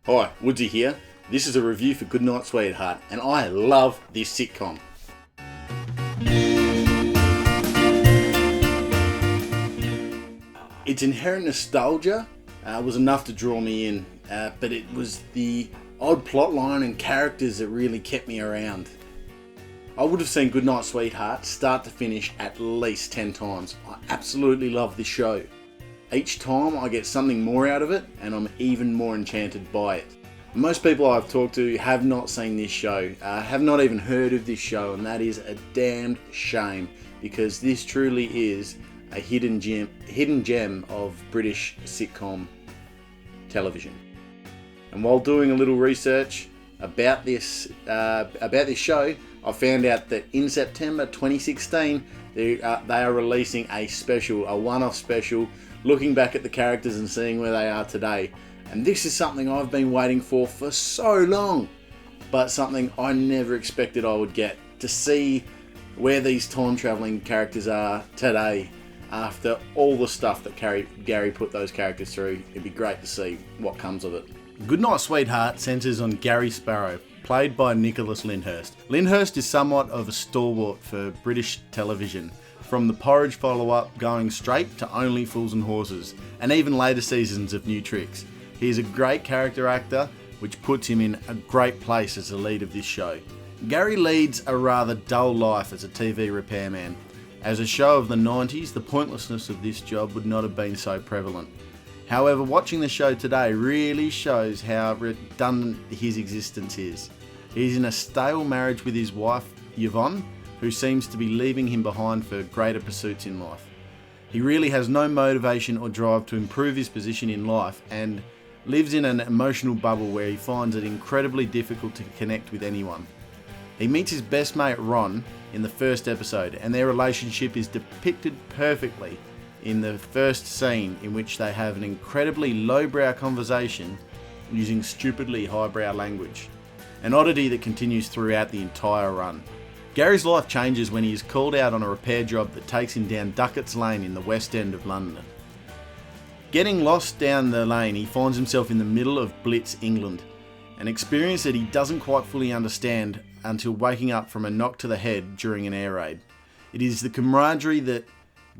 Hi, Woodsy here. This is a review for Goodnight Sweetheart, and I love this sitcom. Its inherent nostalgia was enough to draw me in, but it was the odd plotline and characters that really kept me around. I would have seen Goodnight Sweetheart start to finish at least 10 times. I absolutely love this show. Each time I get something more out of it, and I'm even more enchanted by it. Most people I've talked to have not seen this show, have not even heard of this show, and that is a damned shame, because this truly is a hidden gem of British sitcom television. And while doing a little research about this show, I found out that in September 2016 they are releasing a one-off special, looking back at the characters and seeing where they are today. And this is something I've been waiting for so long, but something I never expected I would get, to see where these time-travelling characters are today after all the stuff that Gary put those characters through. It'd be great to see what comes of it. Goodnight Sweetheart centres on Gary Sparrow, played by Nicholas Lyndhurst. Lyndhurst is somewhat of a stalwart for British television, from the Porridge follow-up going straight to Only Fools and Horses, and even later seasons of New Tricks. He is a great character actor, which puts him in a great place as the lead of this show. Gary leads a rather dull life as a TV repairman. As a show of the 90s, the pointlessness of this job would not have been so prevalent. However, watching the show today really shows how redundant his existence is. He's in a stale marriage with his wife, Yvonne, who seems to be leaving him behind for greater pursuits in life. He really has no motivation or drive to improve his position in life, and lives in an emotional bubble where he finds it incredibly difficult to connect with anyone. He meets his best mate Ron in the first episode, and their relationship is depicted perfectly in the first scene, in which they have an incredibly lowbrow conversation using stupidly highbrow language, an oddity that continues throughout the entire run. Gary's life changes when he is called out on a repair job that takes him down Duckett's Lane in the West End of London. Getting lost down the lane, he finds himself in the middle of Blitz, England, an experience that he doesn't quite fully understand until waking up from a knock to the head during an air raid. It is the camaraderie that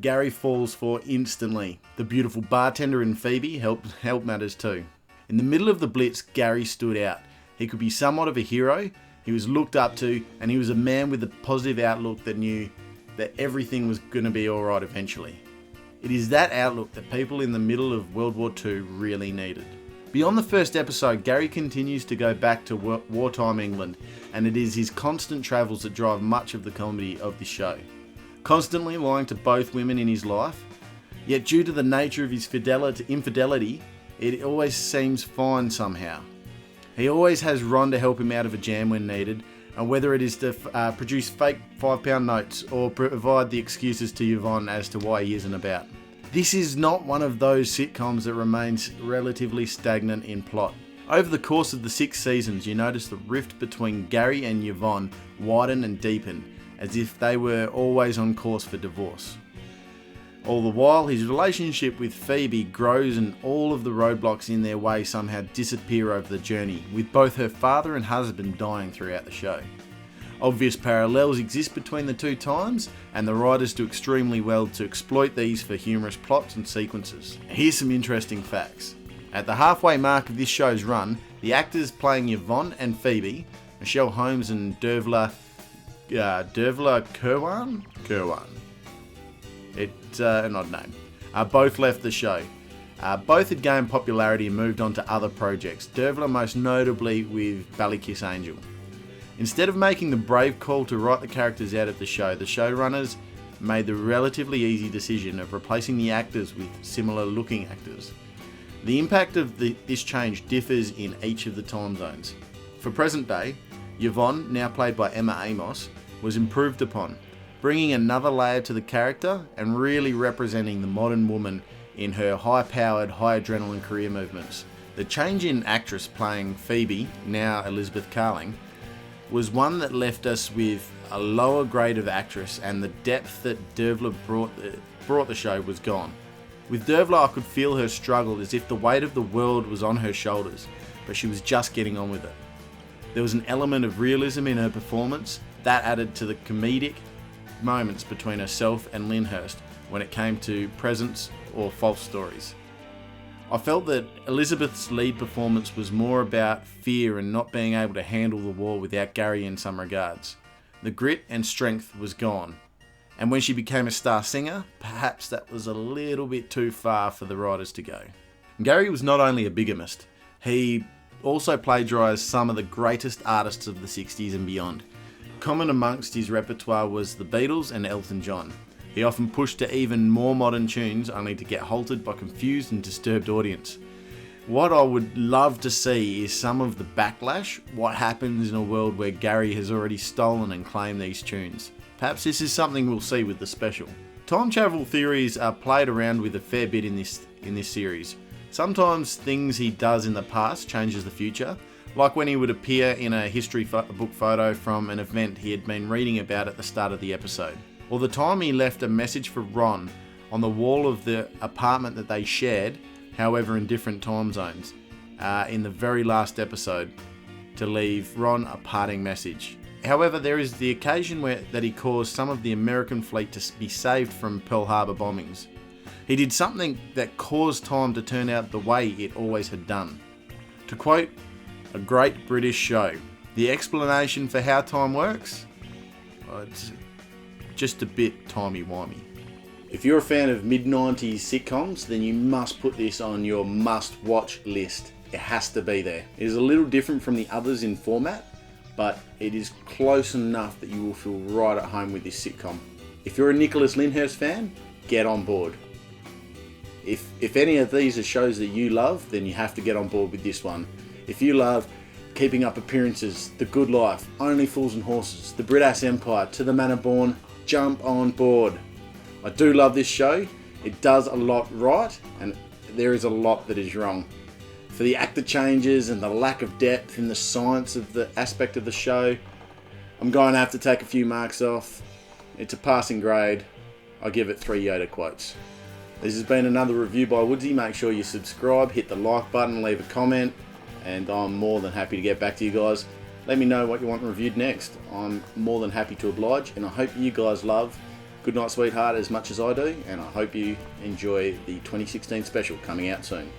Gary falls for instantly. The beautiful bartender and Phoebe help matters too. In the middle of the Blitz, Gary stood out. He could be somewhat of a hero, he was looked up to, and he was a man with a positive outlook that knew that everything was going to be alright eventually. It is that outlook that people in the middle of World War II really needed. Beyond the first episode, Gary continues to go back to wartime England, and it is his constant travels that drive much of the comedy of the show. Constantly lying to both women in his life, yet due to the nature of his infidelity, it always seems fine somehow. He always has Ron to help him out of a jam when needed, and whether it is to produce fake £5 notes or provide the excuses to Yvonne as to why he isn't about. This is not one of those sitcoms that remains relatively stagnant in plot. Over the course of the 6 seasons, you notice the rift between Gary and Yvonne widen and deepen, as if they were always on course for divorce. All the while, his relationship with Phoebe grows, and all of the roadblocks in their way somehow disappear over the journey, with both her father and husband dying throughout the show. Obvious parallels exist between the two times, and the writers do extremely well to exploit these for humorous plots and sequences. Here's some interesting facts. At the halfway mark of this show's run, the actors playing Yvonne and Phoebe, Michelle Holmes and Dervla Kirwan? It's an odd name. Both left the show. Both had gained popularity and moved on to other projects, Dervla most notably with Ballykiss Angel. Instead of making the brave call to write the characters out of the showrunners made the relatively easy decision of replacing the actors with similar looking actors. The impact of this change differs in each of the time zones. For present day, Yvonne, now played by Emma Amos, was improved upon, bringing another layer to the character and really representing the modern woman in her high-powered, high-adrenaline career movements. The change in actress playing Phoebe, now Elizabeth Carling, was one that left us with a lower grade of actress, and the depth that Dervla brought the show was gone. With Dervla, I could feel her struggle as if the weight of the world was on her shoulders. but she was just getting on with it. There was an element of realism in her performance that added to the comedic moments between herself and Lyndhurst when it came to presents or false stories. I felt that Elizabeth's lead performance was more about fear and not being able to handle the war without Gary in some regards. The grit and strength was gone. And when she became a star singer, perhaps that was a little bit too far for the writers to go. Gary was not only a bigamist, he also plagiarised some of the greatest artists of the 60s and beyond. Common amongst his repertoire was the Beatles and Elton John. He often pushed to even more modern tunes only to get halted by confused and disturbed audience. What I would love to see is some of the backlash, what happens in a world where Gary has already stolen and claimed these tunes. Perhaps this is something we'll see with the special. Time travel theories are played around with a fair bit in this series. Sometimes things he does in the past changes the future, like when he would appear in a history book photo from an event he had been reading about at the start of the episode. Or the time he left a message for Ron on the wall of the apartment that they shared, however in different time zones, in the very last episode, to leave Ron a parting message. However, there is the occasion that he caused some of the American fleet to be saved from Pearl Harbor bombings. He did something that caused time to turn out the way it always had done. To quote a great British show, the explanation for how time works? It's just a bit timey-wimey. If you're a fan of mid-90s sitcoms, then you must put this on your must-watch list. It has to be there. It is a little different from the others in format, but it is close enough that you will feel right at home with this sitcom. If you're a Nicholas Lyndhurst fan, get on board. If any of these are shows that you love, then you have to get on board with this one. If you love Keeping Up Appearances, The Good Life, Only Fools and Horses, The Brit-Ass Empire, To the Manor Born, jump on board. I do love this show. It does a lot right, and there is a lot that is wrong. For the actor changes and the lack of depth in the science of the aspect of the show, I'm going to have to take a few marks off. It's a passing grade. I give it 3 Yoda quotes. This has been another review by Woodsy. Make sure you subscribe, hit the like button, leave a comment, and I'm more than happy to get back to you guys. Let me know what you want reviewed next. I'm more than happy to oblige, and I hope you guys love Goodnight Sweetheart as much as I do, and I hope you enjoy the 2016 special coming out soon.